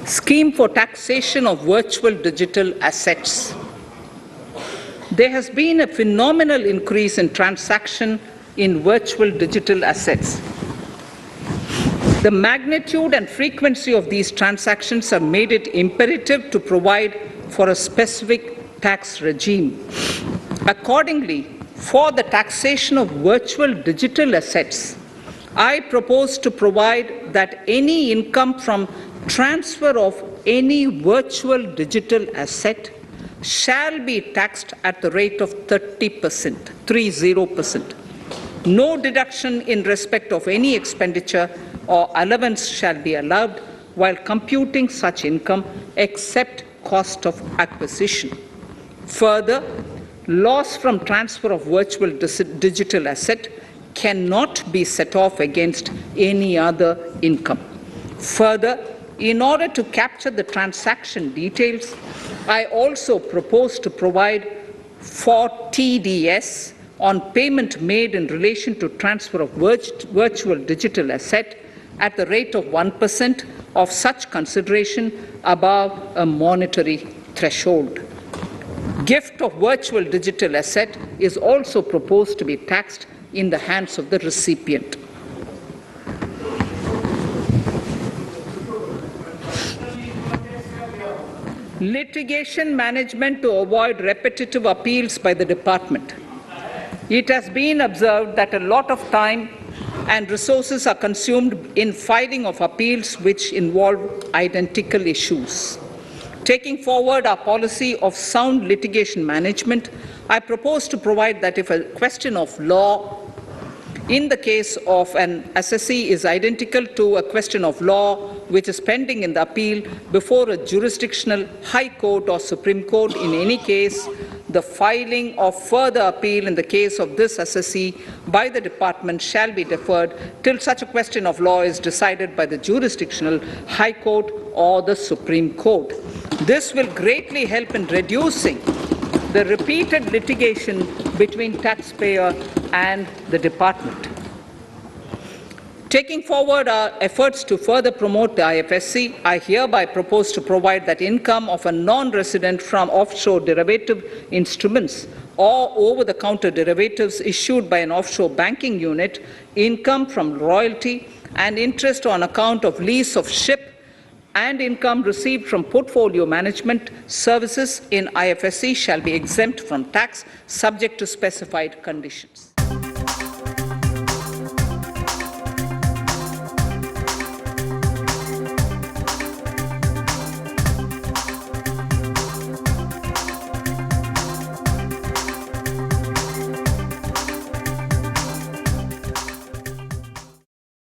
Scheme for taxation of virtual digital assets. There has been a phenomenal increase in transaction in virtual digital assets. The magnitude and frequency of these transactions have made it imperative to provide for a specific tax regime. Accordingly, for the taxation of virtual digital assets, I propose to provide that any income from transfer of any virtual digital asset shall be taxed at the rate of 30%, 30%. No deduction in respect of any expenditure or allowance shall be allowed while computing such income except cost of acquisition. Further, loss from transfer of virtual digital asset cannot be set off against any other income. Further, in order to capture the transaction details, I also propose to provide for TDS on payment made in relation to transfer of virtual digital asset at the rate of 1% of such consideration above a monetary threshold. Gift of virtual digital asset is also proposed to be taxed in the hands of the recipient. Litigation management to avoid repetitive appeals by the department. It has been observed that a lot of time and resources are consumed in filing of appeals which involve identical issues. Taking forward our policy of sound litigation management, I propose to provide that if a question of law in the case of an assessee is identical to a question of law which is pending in the appeal before a jurisdictional high court or Supreme Court, in any case, the filing of further appeal in the case of this assessee by the department shall be deferred till such a question of law is decided by the jurisdictional high court or the Supreme Court. This will greatly help in reducing the repeated litigation between taxpayer and the department. Taking forward our efforts to further promote the IFSC, I hereby propose to provide that income of a non-resident from offshore derivative instruments or over-the-counter derivatives issued by an offshore banking unit, income from royalty and interest on account of lease of ship, and income received from portfolio management services in IFSC shall be exempt from tax subject to specified conditions.